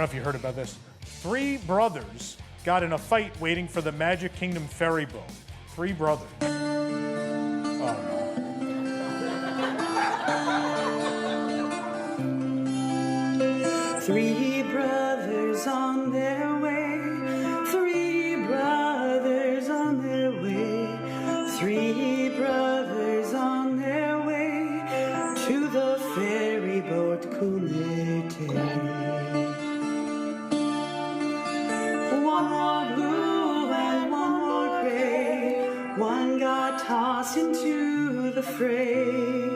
know if you heard about this. 3 brothers got in a fight waiting for the Magic Kingdom ferry boat. 3 brothers. Oh, no. 3 brothers on their way. 3 brothers on their way. 3 brothers on their way to the ferry boat Gelateria. One wore blue and one wore gray. One got tossed into the fray.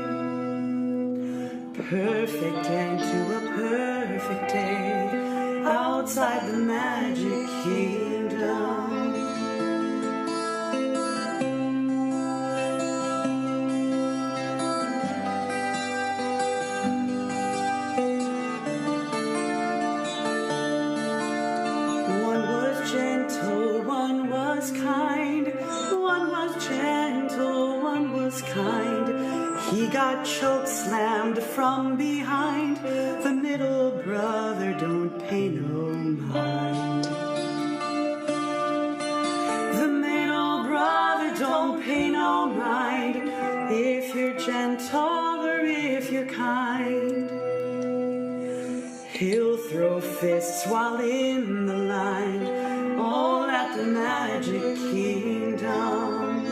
Perfect end to a perfect day outside the Magic Kingdom. One was kind, one was gentle, one was kind. He got choke slammed from behind. The middle brother don't pay no mind. The middle brother don't pay no mind. If you're gentle or if you're kind, he'll throw fists while in the line. All at the Magic Kingdom.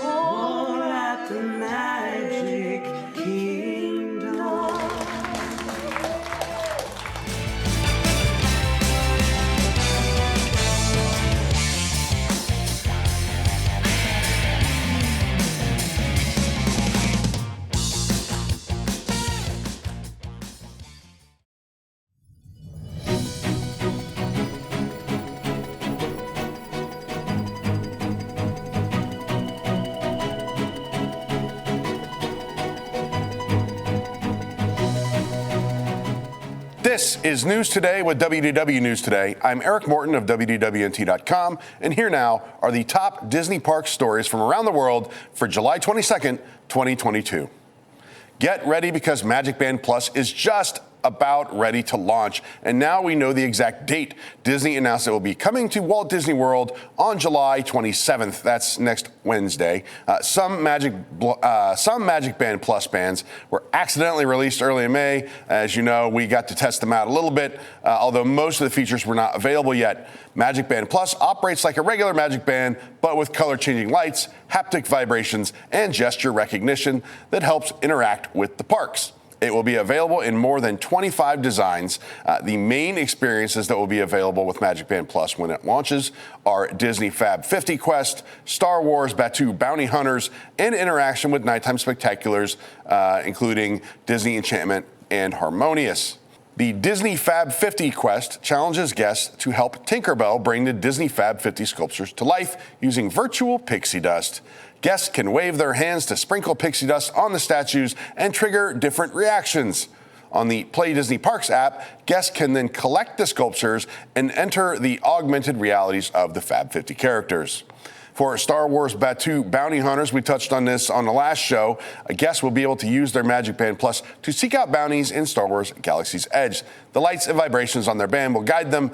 All at the Magic Kingdom. This is News Today with WDW News Today. I'm Eric Morton of WDWNT.com, and here now are the top Disney park stories from around the world for July 22nd, 2022. Get ready because MagicBand Plus is just about ready to launch, and now we know the exact date. Disney announced it will be coming to Walt Disney World on July 27th. That's next Wednesday. Some MagicBand Plus bands were accidentally released early in May. As you know, we got to test them out a little bit, although most of the features were not available yet. MagicBand Plus operates like a regular MagicBand, but with color-changing lights, haptic vibrations, and gesture recognition that helps interact with the parks. It will be available in more than 25 designs. The main experiences that will be available with MagicBand Plus when it launches are Disney Fab 50 Quest, Star Wars Batuu Bounty Hunters, and interaction with nighttime spectaculars, including Disney Enchantment and Harmonious. The Disney Fab 50 Quest challenges guests to help Tinkerbell bring the Disney Fab 50 sculptures to life using virtual pixie dust. Guests can wave their hands to sprinkle pixie dust on the statues and trigger different reactions. On the Play Disney Parks app, guests can then collect the sculptures and enter the augmented realities of the Fab 50 characters. For Star Wars Batuu Bounty Hunters, we touched on this on the last show. Guests will be able to use their MagicBand Plus to seek out bounties in Star Wars Galaxy's Edge. The lights and vibrations on their band will guide them.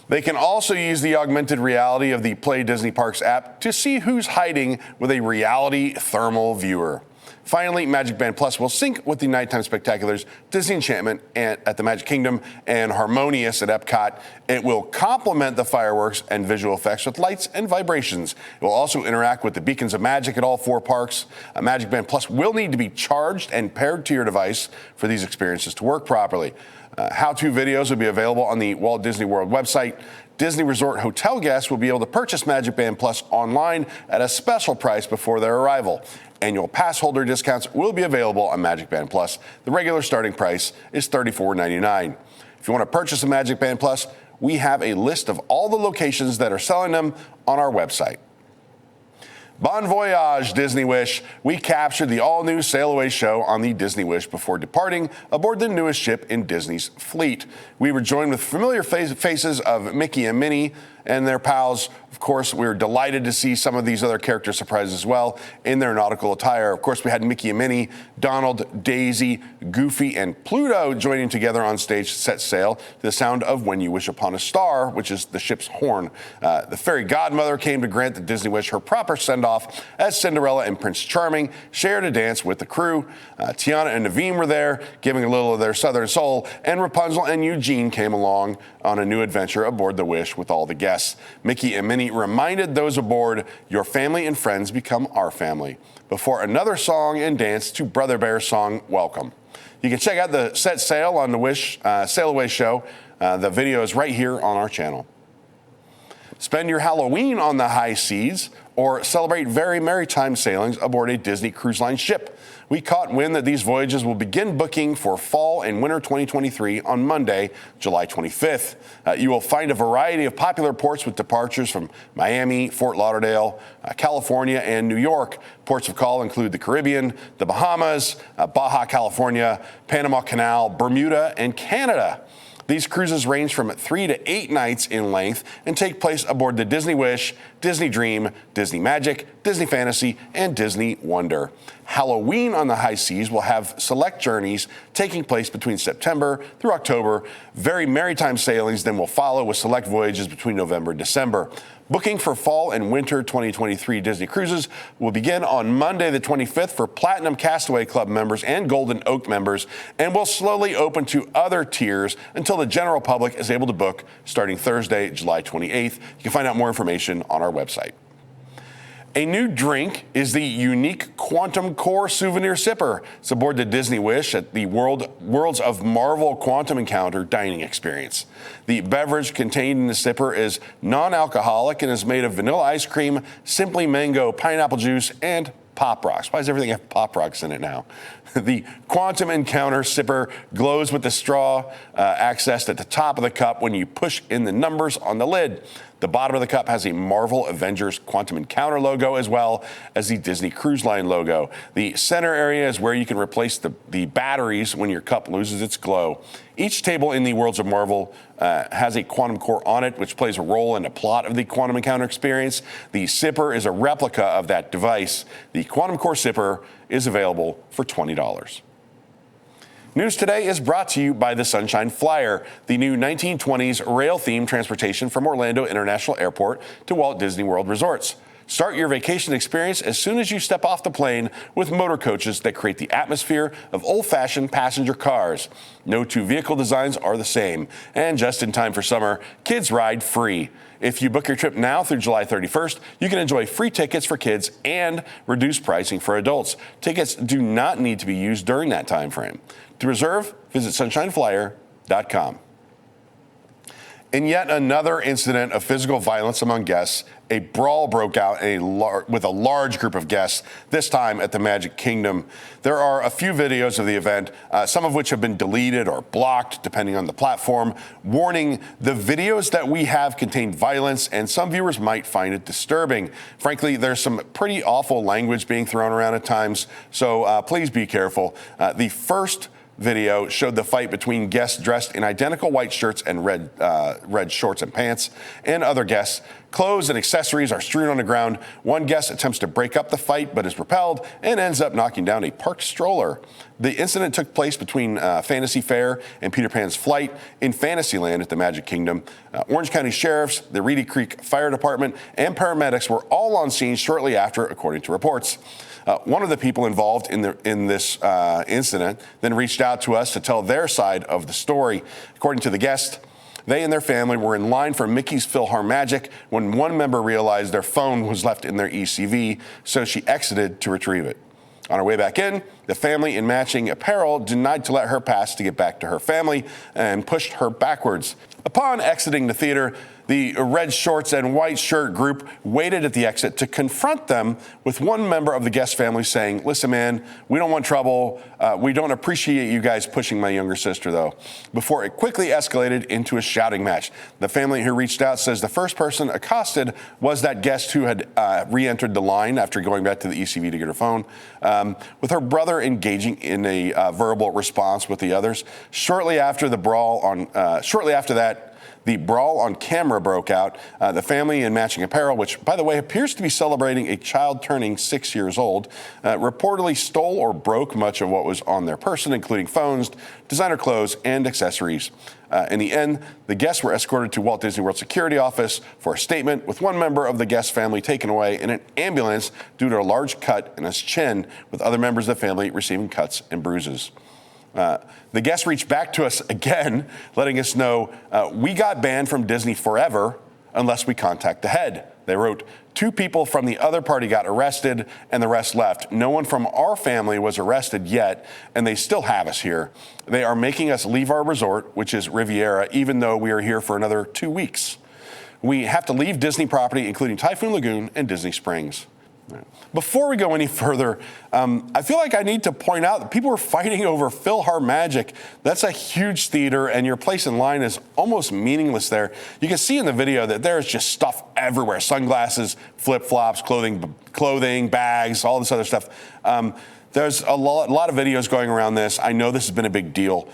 They can also use the augmented reality of the Play Disney Parks app to see who's hiding with a reality thermal viewer. Finally, MagicBand Plus will sync with the nighttime spectaculars, Disney Enchantment at the Magic Kingdom and Harmonious at EPCOT. It will complement the fireworks and visual effects with lights and vibrations. It will also interact with the beacons of magic at all 4 parks. MagicBand Plus will need to be charged and paired to your device for these experiences to work properly. How-to videos will be available on the Walt Disney World website. Disney Resort hotel guests will be able to purchase MagicBand Plus online at a special price before their arrival. Annual pass holder discounts will be available on MagicBand Plus. The regular starting price is $34.99. If you want to purchase a MagicBand Plus, we have a list of all the locations that are selling them on our website. Bon voyage, Disney Wish. We captured the all-new Sail Away show on the Disney Wish before departing aboard the newest ship in Disney's fleet. We were joined with familiar faces of Mickey and Minnie and their pals. Of course, we were delighted to see some of these other characters surprised as well in their nautical attire. Of course, we had Mickey and Minnie, Donald, Daisy, Goofy, and Pluto joining together on stage to set sail to the sound of When You Wish Upon a Star, which is the ship's horn. The fairy godmother came to grant the Disney Wish her proper send-off as Cinderella and Prince Charming shared a dance with the crew. Tiana and Naveen were there, giving a little of their southern soul, and Rapunzel and Eugene came along on a new adventure aboard the Wish with all the guests. Mickey and Minnie reminded those aboard, your family and friends become our family, before another song and dance to Brother Bear's song, Welcome. You can check out the set sail on the Wish Sail Away show. The video is right here on our channel. Spend your Halloween on the high seas or celebrate very maritime sailings aboard a Disney Cruise Line ship. We caught wind that these voyages will begin booking for fall and winter 2023 on Monday, July 25th. You will find a variety of popular ports with departures from Miami, Fort Lauderdale, California, and New York. Ports of call include the Caribbean, the Bahamas, Baja California, Panama Canal, Bermuda, and Canada. These cruises range from 3 to 8 nights in length and take place aboard the Disney Wish, Disney Dream, Disney Magic, Disney Fantasy, and Disney Wonder. Halloween on the high seas will have select journeys taking place between September through October. Very maritime sailings then will follow with select voyages between November and December. Booking for fall and winter 2023 Disney cruises will begin on Monday the 25th for Platinum Castaway Club members and Golden Oak members, and will slowly open to other tiers until the general public is able to book starting Thursday, July 28th. You can find out more information on our website. A new drink is the unique Quantum Core Souvenir Sipper. It's aboard the Disney Wish at the Worlds of Marvel Quantum Encounter dining experience. The beverage contained in the sipper is non-alcoholic and is made of vanilla ice cream, simply mango, pineapple juice, and Pop Rocks. Why does everything have Pop Rocks in it now? The Quantum Encounter sipper glows with the straw accessed at the top of the cup when you push in the numbers on the lid. The bottom of the cup has a Marvel Avengers Quantum Encounter logo as well as the Disney Cruise Line logo. The center area is where you can replace the batteries when your cup loses its glow. Each table in the Worlds of Marvel has a Quantum Core on it, which plays a role in the plot of the Quantum Encounter experience. The sipper is a replica of that device. The Quantum Core sipper is available for $20. News Today is brought to you by the Sunshine Flyer, the new 1920s rail-themed transportation from Orlando International Airport to Walt Disney World Resorts. Start your vacation experience as soon as you step off the plane with motor coaches that create the atmosphere of old-fashioned passenger cars. No two vehicle designs are the same. And just in time for summer, kids ride free. If you book your trip now through July 31st, you can enjoy free tickets for kids and reduced pricing for adults. Tickets do not need to be used during that time frame. To reserve, visit sunshineflyer.com. In yet another incident of physical violence among guests, a brawl broke out with a large group of guests, this time at the Magic Kingdom. There are a few videos of the event, some of which have been deleted or blocked, depending on the platform. Warning, the videos that we have contain violence, and some viewers might find it disturbing. Frankly, there's some pretty awful language being thrown around at times, so please be careful. The first video showed the fight between guests dressed in identical white shirts and red shorts and pants, and other guests. Clothes and accessories are strewn on the ground. One guest attempts to break up the fight but is repelled and ends up knocking down a parked stroller. The incident took place between Fantasy Fair and Peter Pan's Flight in Fantasyland at the Magic Kingdom. Orange County Sheriffs, the Reedy Creek Fire Department, and paramedics were all on scene shortly after, according to reports. One of the people involved in this incident then reached out to us to tell their side of the story. According to the guest, they and their family were in line for Mickey's PhilharMagic when one member realized their phone was left in their ECV, so she exited to retrieve it. On her way back in, the family in matching apparel denied to let her pass to get back to her family and pushed her backwards. Upon exiting the theater, the red shorts and white shirt group waited at the exit to confront them, with one member of the guest family saying, "Listen, man, we don't want trouble. We don't appreciate you guys pushing my younger sister, though," before it quickly escalated into a shouting match. The family who reached out says the first person accosted was that guest who had re-entered the line after going back to the ECV to get her phone, with her brother engaging in a verbal response with the others. Shortly after that, The brawl on camera broke out. The family in matching apparel, which, by the way, appears to be celebrating a child turning 6 years old, reportedly stole or broke much of what was on their person, including phones, designer clothes, and accessories. In the end, the guests were escorted to Walt Disney World security office for a statement, with one member of the guest family taken away in an ambulance due to a large cut in his chin, with other members of the family receiving cuts and bruises. The guests reached back to us again, letting us know, we got banned from Disney forever unless we contact the head. They wrote, 2 people from the other party got arrested and the rest left. No one from our family was arrested yet, and they still have us here. They are making us leave our resort, which is Riviera, even though we are here for another 2 weeks. We have to leave Disney property, including Typhoon Lagoon and Disney Springs. Before we go any further, I feel like I need to point out that people are fighting over PhilharMagic. That's a huge theater, and your place in line is almost meaningless there. You can see in the video that there's just stuff everywhere: sunglasses, flip-flops, clothing, bags, all this other stuff. There's a lot of videos going around this. I know this has been a big deal.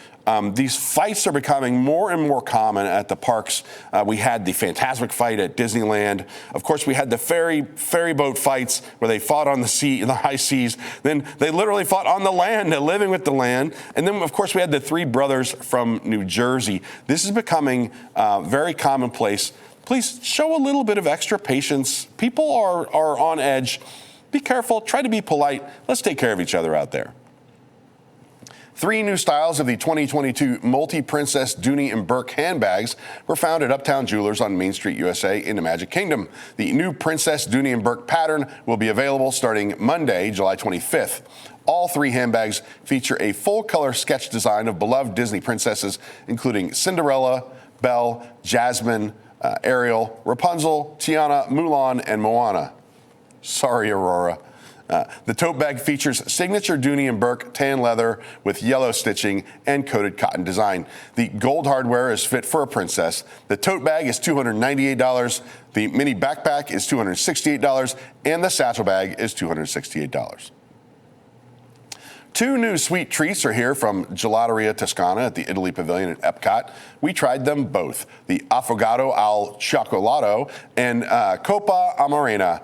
These fights are becoming more and more common at the parks. We had the Fantasmic fight at Disneyland. Of course, we had the ferry boat fights where they fought on the sea, in the high seas. Then they literally fought on the land, living with the land. And then, of course, we had the 3 brothers from New Jersey. This is becoming very commonplace. Please show a little bit of extra patience. People are on edge. Be careful, try to be polite. Let's take care of each other out there. 3 new styles of the 2022 multi-princess Dooney and Bourke handbags were found at Uptown Jewelers on Main Street, USA in the Magic Kingdom. The new Princess Dooney and Bourke pattern will be available starting Monday, July 25th. All 3 handbags feature a full-color sketch design of beloved Disney princesses, including Cinderella, Belle, Jasmine, Ariel, Rapunzel, Tiana, Mulan, and Moana. Sorry, Aurora. The tote bag features signature Dooney and Bourke tan leather with yellow stitching and coated cotton design. The gold hardware is fit for a princess. The tote bag is $298. The mini backpack is $268, and the satchel bag is $268. 2 new sweet treats are here from Gelateria Toscana at the Italy Pavilion at EPCOT. We tried them both, the Affogato al Cioccolato and Coppa Amarena.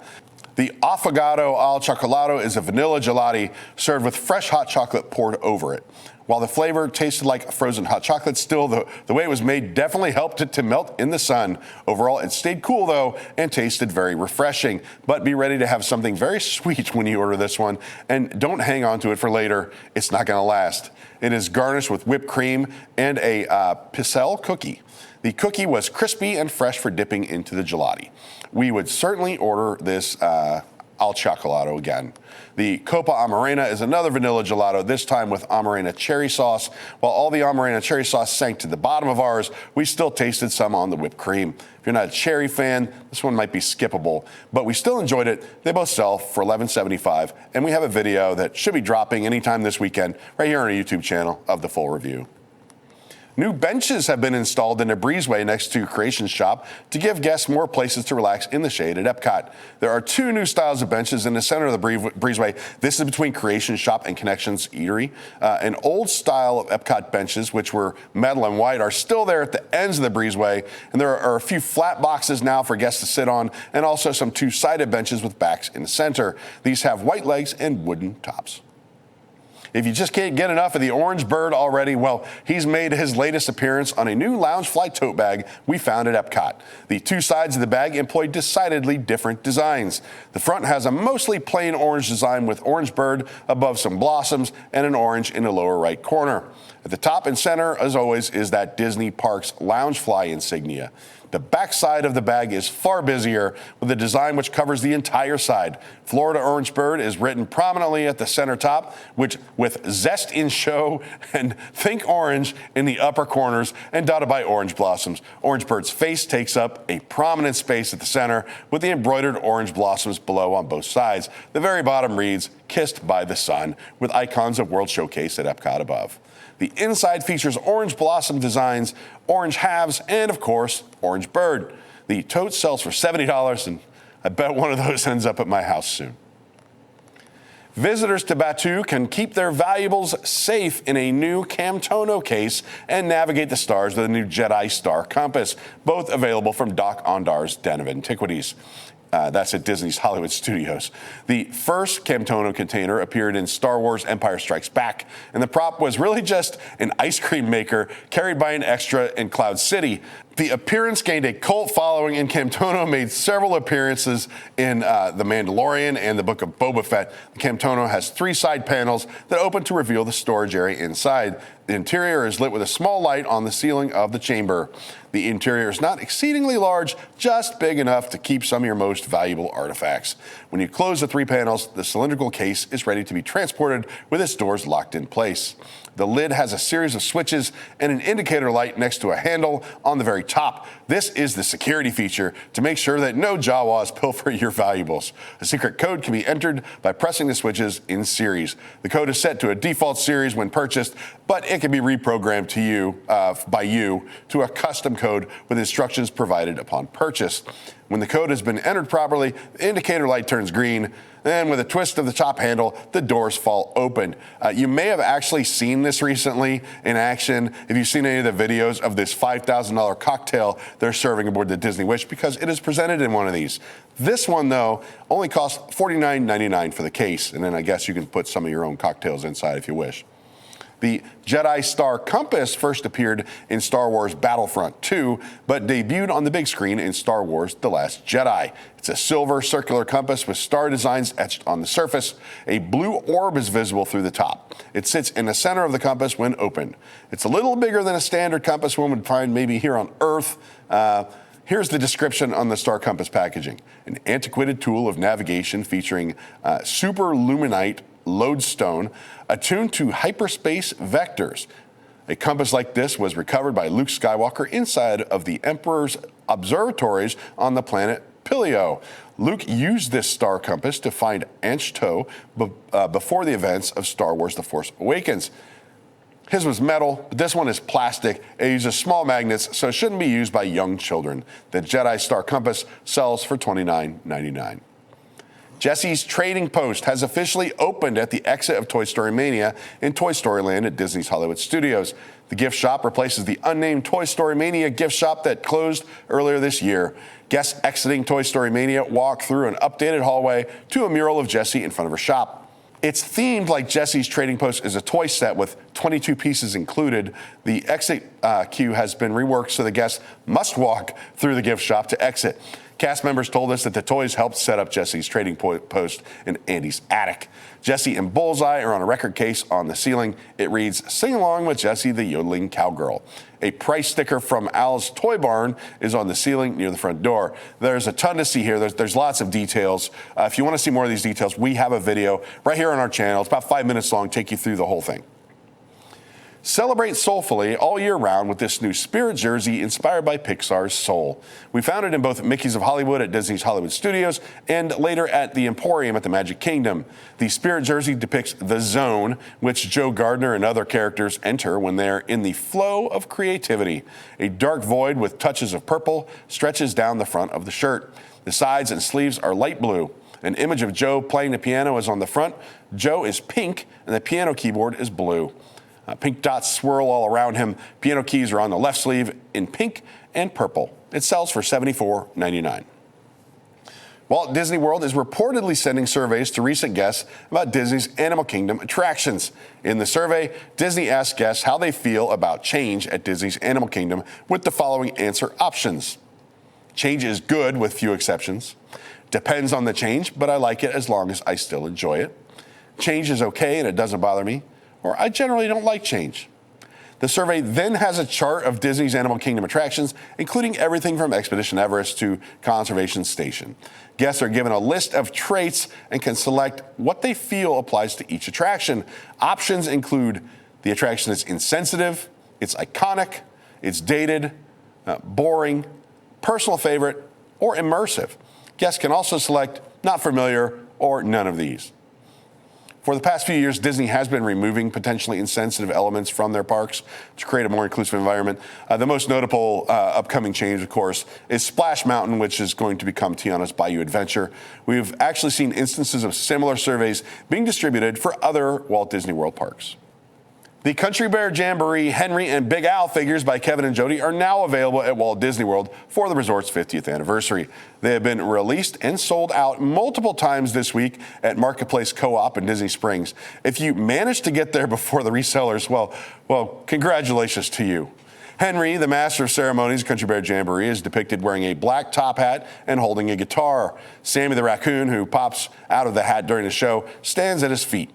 The Affogato al Cioccolato is a vanilla gelati served with fresh hot chocolate poured over it. While the flavor tasted like frozen hot chocolate, still the way it was made definitely helped it to melt in the sun. Overall, it stayed cool though and tasted very refreshing. But be ready to have something very sweet when you order this one, and don't hang on to it for later. It's not going to last. It is garnished with whipped cream and a piselle cookie. The cookie was crispy and fresh for dipping into the gelati. We would certainly order this al Cioccolato again. The Coppa Amarena is another vanilla gelato, this time with Amarena cherry sauce. While all the Amarena cherry sauce sank to the bottom of ours, we still tasted some on the whipped cream. If you're not a cherry fan, this one might be skippable, but we still enjoyed it. They both sell for $11.75, and we have a video that should be dropping anytime this weekend right here on our YouTube channel of the full review. New benches have been installed in a breezeway next to Creation Shop to give guests more places to relax in the shade at EPCOT. There are 2 new styles of benches in the center of the breezeway. This is between Creation Shop and Connections Eatery. An old style of EPCOT benches, which were metal and white, are still there at the ends of the breezeway. And there are a few flat boxes now for guests to sit on, and also some 2-sided benches with backs in the center. These have white legs and wooden tops. If you just can't get enough of the orange bird already, well, he's made his latest appearance on a new Loungefly tote bag we found at EPCOT. The 2 sides of the bag employ decidedly different designs. The front has a mostly plain orange design with orange bird above some blossoms and an orange in the lower right corner. At the top and center, as always, is that Disney Parks Loungefly insignia. The back side of the bag is far busier with a design which covers the entire side. Florida Orange Bird is written prominently at the center top, which with zest in show and think orange in the upper corners and dotted by orange blossoms. Orange Bird's face takes up a prominent space at the center with the embroidered orange blossoms below on both sides. The very bottom reads, "Kissed by the Sun," with icons of World Showcase at EPCOT above. The inside features orange blossom designs, orange halves, and of course, orange bird. The tote sells for $70, and I bet one of those ends up at my house soon. Visitors to Batuu can keep their valuables safe in a new Camtono case and navigate the stars with a new Jedi Star Compass, both available from Doc Ondar's Den of Antiquities. That's at Disney's Hollywood Studios. The first Camtono container appeared in Star Wars Empire Strikes Back, and the prop was really just an ice cream maker carried by an extra in Cloud City. The appearance gained a cult following, and Camtono made several appearances in The Mandalorian and the Book of Boba Fett. The Camtono has 3 side panels that open to reveal the storage area inside. The interior is lit with a small light on the ceiling of the chamber. The interior is not exceedingly large, just big enough to keep some of your most valuable artifacts. When you close the 3 panels, the cylindrical case is ready to be transported with its doors locked in place. The lid has a series of switches and an indicator light next to a handle on the very top. This is the security feature to make sure that no Jawas pilfer your valuables. A secret code can be entered by pressing the switches in series. The code is set to a default series when purchased, but it can be reprogrammed to you by you to a custom code with instructions provided upon purchase. When the code has been entered properly, the indicator light turns green. Then with a twist of the top handle, the doors fall open. You may have actually seen this recently in action if you've seen any of the videos of this $5,000 cocktail they're serving aboard the Disney Wish, because it is presented in one of these. This one, though, only costs $49.99 for the case, and then I guess you can put some of your own cocktails inside if you wish. The Jedi Star Compass first appeared in Star Wars Battlefront 2, but debuted on the big screen in Star Wars The Last Jedi. It's a silver circular compass with star designs etched on the surface. A blue orb is visible through the top. It sits in the center of the compass when opened. It's a little bigger than a standard compass one would find maybe here on Earth. Here's the description on the Star Compass packaging. An antiquated tool of navigation featuring super luminite lodestone attuned to hyperspace vectors. A compass like this was recovered by Luke Skywalker inside of the Emperor's observatories on the planet Pilio. Luke used this star compass to find Tote before the events of Star Wars The Force Awakens. His was metal, but this one is plastic. It uses small magnets, so it shouldn't be used by young children. The Jedi Star Compass sells for $29.99. Jessie's Trading Post has officially opened at the exit of Toy Story Mania in Toy Story Land at Disney's Hollywood Studios. The gift shop replaces the unnamed Toy Story Mania gift shop that closed earlier this year. Guests exiting Toy Story Mania walk through an updated hallway to a mural of Jessie in front of her shop. It's themed like Jessie's Trading Post is a toy set with 22 pieces included. The exit queue has been reworked so the guests must walk through the gift shop to exit. Cast members told us that the toys helped set up Jessie's Trading Post in Andy's attic. Jessie and Bullseye are on a record case on the ceiling. It reads, "Sing along with Jessie, the yodeling cowgirl." A price sticker from Al's Toy Barn is on the ceiling near the front door. There's a ton to see here. There's lots of details. If you want to see more of these details, we have a video right here on our channel. It's about 5 minutes long, take you through the whole thing. Celebrate soulfully all year round with this new Spirit jersey inspired by Pixar's Soul. We found it in both Mickey's of Hollywood at Disney's Hollywood Studios and later at the Emporium at the Magic Kingdom. The Spirit jersey depicts the zone, which Joe Gardner and other characters enter when they're in the flow of creativity. A dark void with touches of purple stretches down the front of the shirt. The sides and sleeves are light blue. An image of Joe playing the piano is on the front. Joe is pink and the piano keyboard is blue. Pink dots swirl all around him. Piano keys are on the left sleeve in pink and purple. It sells for $74.99. Walt Disney World is reportedly sending surveys to recent guests about Disney's Animal Kingdom attractions. In the survey, Disney asked guests how they feel about change at Disney's Animal Kingdom with the following answer options. Change is good with few exceptions. Depends on the change, but I like it as long as I still enjoy it. Change is okay and it doesn't bother me. Or I generally don't like change. The survey then has a chart of Disney's Animal Kingdom attractions, including everything from Expedition Everest to Conservation Station. Guests are given a list of traits and can select what they feel applies to each attraction. Options include the attraction is insensitive, it's iconic, it's dated, boring, personal favorite, or immersive. Guests can also select not familiar or none of these. For the past few years, Disney has been removing potentially insensitive elements from their parks to create a more inclusive environment. The most notable upcoming change, of course, is Splash Mountain, which is going to become Tiana's Bayou Adventure. We've actually seen instances of similar surveys being distributed for other Walt Disney World parks. The Country Bear Jamboree Henry and Big Al figures by Kevin and Jody are now available at Walt Disney World for the resort's 50th anniversary. They have been released and sold out multiple times this week at Marketplace Co-op in Disney Springs. If you managed to get there before the resellers, well, congratulations to you. Henry, the master of ceremonies, Country Bear Jamboree, is depicted wearing a black top hat and holding a guitar. Sammy the raccoon, who pops out of the hat during the show, stands at his feet.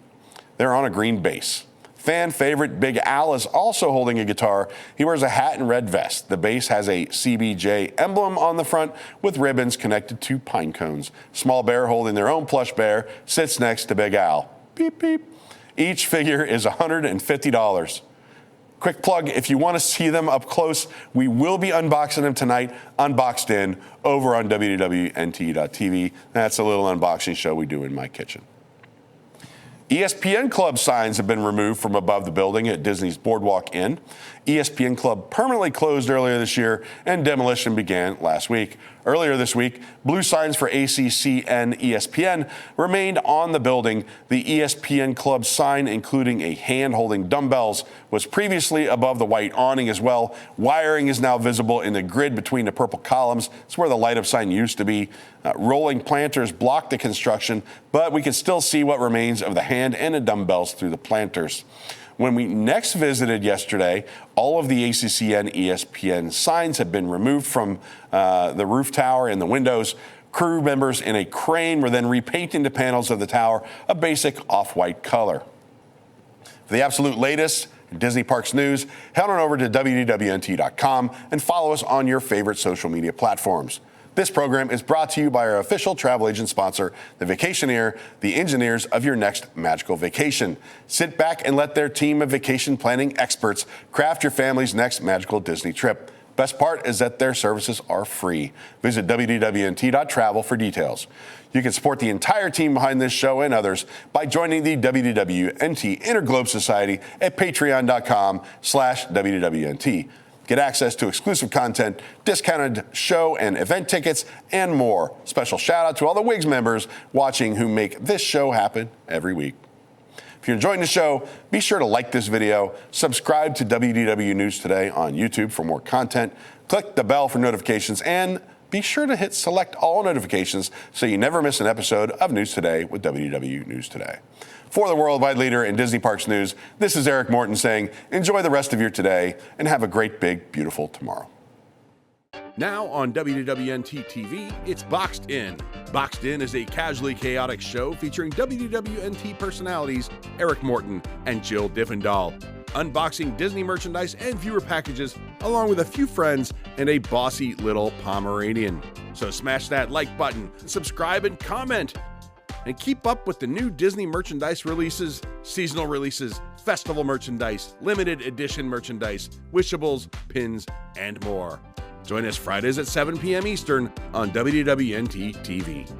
They're on a green base. Fan favorite Big Al is also holding a guitar. He wears a hat and red vest. The base has a CBJ emblem on the front with ribbons connected to pine cones. Small Bear, holding their own plush bear, sits next to Big Al. Beep, beep. Each figure is $150. Quick plug, if you want to see them up close, we will be unboxing them tonight, Unboxed In, over on WDWNT.tv. That's a little unboxing show we do in my kitchen. ESPN Club signs have been removed from above the building at Disney's Boardwalk Inn. ESPN Club permanently closed earlier this year, and demolition began last week. Earlier this week, blue signs for ACC and ESPN remained on the building. The ESPN Club sign, including a hand holding dumbbells, was previously above the white awning as well. Wiring is now visible in the grid between the purple columns. It's where the light up sign used to be. Rolling planters blocked the construction, but we can still see what remains of the hand and the dumbbells through the planters. When we next visited yesterday, all of the ACC and ESPN signs had been removed from the roof tower and the windows. Crew members in a crane were then repainting the panels of the tower a basic off-white color. For the absolute latest Disney Parks news, head on over to WDWNT.com and follow us on your favorite social media platforms. This program is brought to you by our official travel agent sponsor, The Vacationeer, the engineers of your next magical vacation. Sit back and let their team of vacation planning experts craft your family's next magical Disney trip. Best part is that their services are free. Visit WDWNT.travel for details. You can support the entire team behind this show and others by joining the WDWNT Interglobe Society at patreon.com/WDWNT. Get access to exclusive content, discounted show and event tickets, and more. Special shout out to all the WIGS members watching who make this show happen every week. If you're enjoying the show, be sure to like this video, subscribe to WDW News Today on YouTube for more content, click the bell for notifications, and be sure to hit select all notifications so you never miss an episode of News Today with WDW News Today. For the worldwide leader in Disney Parks news, this is Eric Morton saying, enjoy the rest of your today and have a great, big, beautiful tomorrow. Now on WDWNT TV, it's Boxed In. Boxed In is a casually chaotic show featuring WDWNT personalities Eric Morton and Jill Diffendahl, unboxing Disney merchandise and viewer packages, along with a few friends and a bossy little Pomeranian. So smash that like button, subscribe and comment, and keep up with the new Disney merchandise releases, seasonal releases, festival merchandise, limited edition merchandise, wishables, pins, and more. Join us Fridays at 7 p.m. Eastern on WDWNT TV.